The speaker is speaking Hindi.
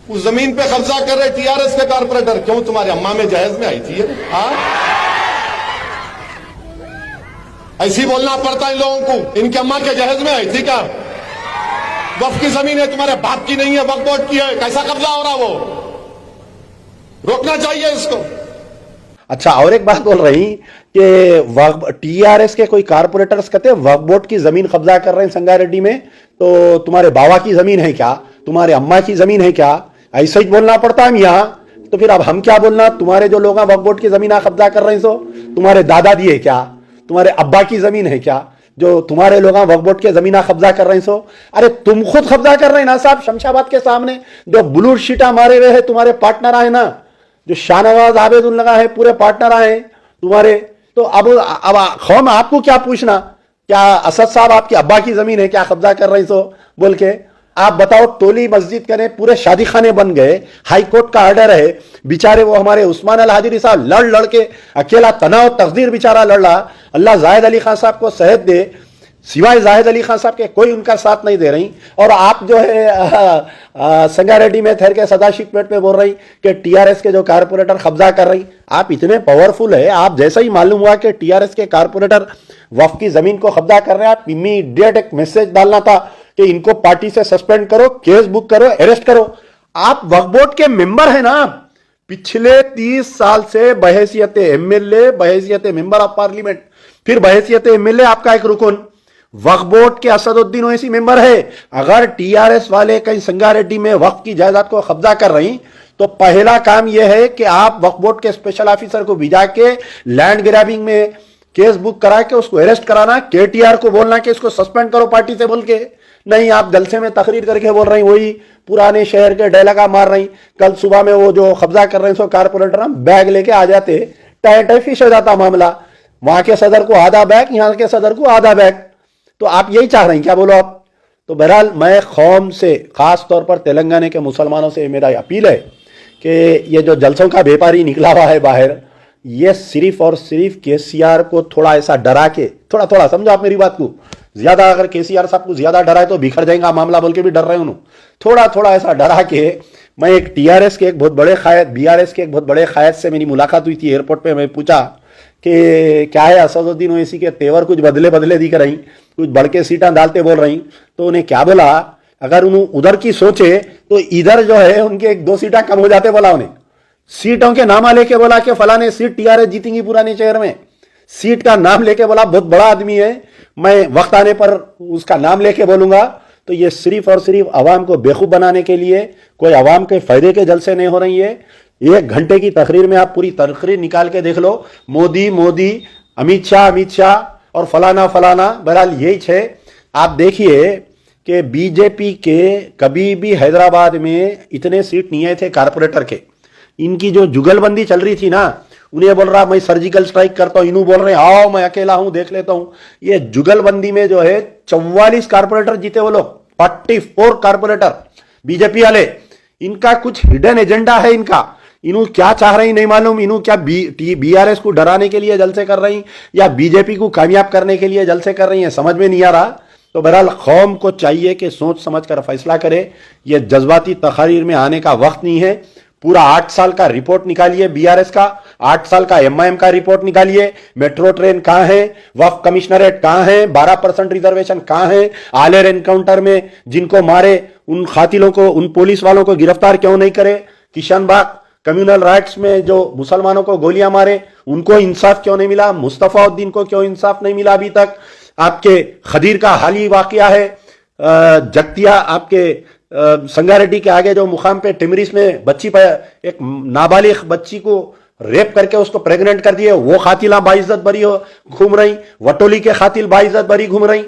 उस जमीन पे कब्जा कर रहे टीआरएस के कारपोरेटर, क्यों तुम्हारी अम्मा में जहेज में आई थी ये? हाँ, ऐसी बोलना पड़ता है इन लोगों को, इनकी अम्मा के जहेज में आई थी क्या? वक्फ की जमीन है, तुम्हारे बाप की नहीं है, वक्फ बोर्ड की है, कैसा कब्जा हो रहा? वो रोकना चाहिए इसको। अच्छा, और एक बात बोल रही कि टीआरएस के कोई कारपोरेटर्स कहते हैं वक्फ बोर्ड की जमीन कब्जा कर रहे हैं संगारेड्डी में, तो तुम्हारे बाबा की जमीन है क्या, तुम्हारे अम्मा की जमीन है क्या? ऐसा ही बोलना पड़ता है यहाँ। तो फिर अब हम क्या बोलना? तुम्हारे जो लोग वक्फ बोर्ड की जमीन कब्जा कर रहे हैं, सो तुम्हारे दादा दिए क्या? तुम्हारे अब्बा की जमीन है क्या जो तुम्हारे लोग वक्फ बोर्ड के जमीन कब्जा कर रहे हैं? सो अरे तुम खुद कब्जा कर रहे हैं ना साहब, शमशाबाद के सामने जो ब्लू शीटा मारे हुए है तुम्हारे पार्टनर आए ना, जो शाहनवाज आबेदुल्ला है, पूरे पार्टनर आए तुम्हारे। तो अब कौम आपको क्या पूछना, क्या असद साहब आपके अब्बा की जमीन है क्या कब्जा कर रहे हैं सो बोल के? आप बताओ, टोली मस्जिद करे, पूरे शादी खाने बन गए, हाई कोर्ट का ऑर्डर है, बेचारे वो हमारे उस्मान अल हाजिरी साहब लड़ लड़ के अकेला तनाव तकदीर बेचारा लड़ रहा। अल्लाह जाहिद अली खान साहब को सेहत दे, सिवाय जाहिद अली खान साहब के कोई उनका साथ नहीं दे रही। और आप जो है संगारेड्डी में ठहर के सदाशिव पेट पे बोल रही कि टीआरएस के जो कारपोरेटर कब्जा कर रही। आप इतने पावरफुल है, आप जैसा ही मालूम हुआ कि टीआरएस के कारपोरेटर वक्फ की जमीन को कब्जा कर रहे हैं, आप इमीडिएट एक मैसेज डालना था कि इनको पार्टी से सस्पेंड करो, केस बुक करो, अरेस्ट करो। आप वक्फ बोर्ड के मेंबर है ना, पिछले 30 साल से बहैसियत एमएलए, बहैसियत मेंबर ऑफ पार्लियामेंट, फिर बहैसियत एमएलए आपका एक रुकन वक्फ बोर्ड के असदुद्दीन ओवैसी मेंबर है। अगर टीआरएस वाले कहीं संगारेड्डी में वक्फ की जायदाद को कब्जा कर रही तो पहला काम यह है कि आप वक्फ बोर्ड के स्पेशल ऑफिसर को भिजा के लैंड ग्रैबिंग में केस बुक करा के उसको अरेस्ट कराना, केटीआर को बोलना कि इसको सस्पेंड करो पार्टी से बोल के। नहीं, आप जलसे में तकरीर करके बोल रही, वही पुराने शहर के डायलॉग मार रही। कल सुबह में वो जो कब्जा कर रहे हैं सो कारपोरेटर बैग लेके आ जाते, टाई फिश हो जाता मामला, वहां के सदर को आधा बैग, यहां के सदर को आधा बैग। तो आप यही चाह रहे हैं क्या? बोलो आप। तो बहरहाल मैं कौम से, खास तौर पर तेलंगाना के मुसलमानों से मेरा अपील है कि ये जो जलसों का व्यापारी निकला हुआ है बाहर, ये सिर्फ और सिर्फ केसीआर को थोड़ा ऐसा डरा के, थोड़ा थोड़ा समझो आप मेरी बात को, ज्यादा अगर केसीआर साहब को ज्यादा डराए तो बिखर जाएगा मामला बोल के भी डर रहे हैं उन्होंने। थोड़ा थोड़ा ऐसा डरा के, मैं एक टीआरएस के एक बहुत बड़े कायद, बीआरएस के एक बहुत बड़े कायद से मेरी मुलाकात हुई थी एयरपोर्ट पे। मैं पूछा कि क्या है असदुद्दीन ओवैसी के तेवर कुछ बदले बदले दिख रही, कुछ बढ़ के सीटा डालते बोल रही। तो उन्हें क्या बोला, अगर उन्हें उधर की सोचे तो इधर जो है उनके 1-2 सीटा कम हो जाते। बोला उन्हें सीटों के नामा लेके बोला कि फलाने सीट टीआरएस जीतेंगी पुराने शहर में। सीट का नाम लेके बोला बहुत बड़ा आदमी है, मैं वक्त आने पर उसका नाम लेके बोलूंगा। तो ये सिर्फ और सिर्फ अवाम को बेवकूफ बनाने के लिए, कोई अवाम के फायदे के जलसे नहीं हो रही है। 1 घंटे की तकरीर में आप पूरी तकरीर निकाल के देख लो, मोदी मोदी, अमित शाह और फलाना फलाना। बहरहाल यही है। आप देखिए कि बीजेपी के कभी भी हैदराबाद में इतने सीट नहीं आए थे कारपोरेटर के। इनकी जो जुगलबंदी चल रही थी ना, उन्हें बोल रहा मैं सर्जिकल स्ट्राइक करता हूं, इन्हों बोल रहे हैं आओ मैं अकेला हूं देख लेता हूं। ये जुगलबंदी में जो है 44 कारपोरेटर जीते वो लोग, 44 कारपोरेटर बीजेपी वाले। इनका कुछ हिडन एजेंडा है इनका, इन्हों क्या चाह रही नहीं मालूम। इन्हों क्या बीआरएस को डराने के लिए जलसे कर रही या बीजेपी को कामयाब करने के लिए जलसे कर रही है, समझ में नहीं आ रहा। तो बहरहाल कौम को चाहिए कि सोच समझ कर फैसला करे। ये जज्बाती तकरीर में आने का वक्त नहीं है। पूरा 8 साल का रिपोर्ट निकालिए बीआरएस का, 8 साल का एमआईएम का रिपोर्ट निकालिए। मेट्रो ट्रेन कहां है, वक्फ कमिश्नरेट कहां है, 12% रिजर्वेशन कहां है, आलेर एनकाउंटर में जिनको मारे उन खातिलों को, उन पुलिस वालों को गिरफ्तार क्यों नहीं करे, किशन बाग कम्युनल राइट्स में जो मुसलमानों को गोलियां मारे उनको इंसाफ क्यों नहीं मिला, मुस्तफा उद्दीन को क्यों इंसाफ नहीं मिला अभी तक। आपके खदीर का हाल ही वाकया है, जगतिया आपके संगारेड्डी के आगे जो मुकाम पे टिमरिस में बच्ची पर एक नाबालिग बच्ची को रेप करके उसको प्रेग्नेंट कर दिए, वो खातिला बाइज्जत बरी हो घूम रही, वटोली के खातिल बाइज्जत बरी घूम रही।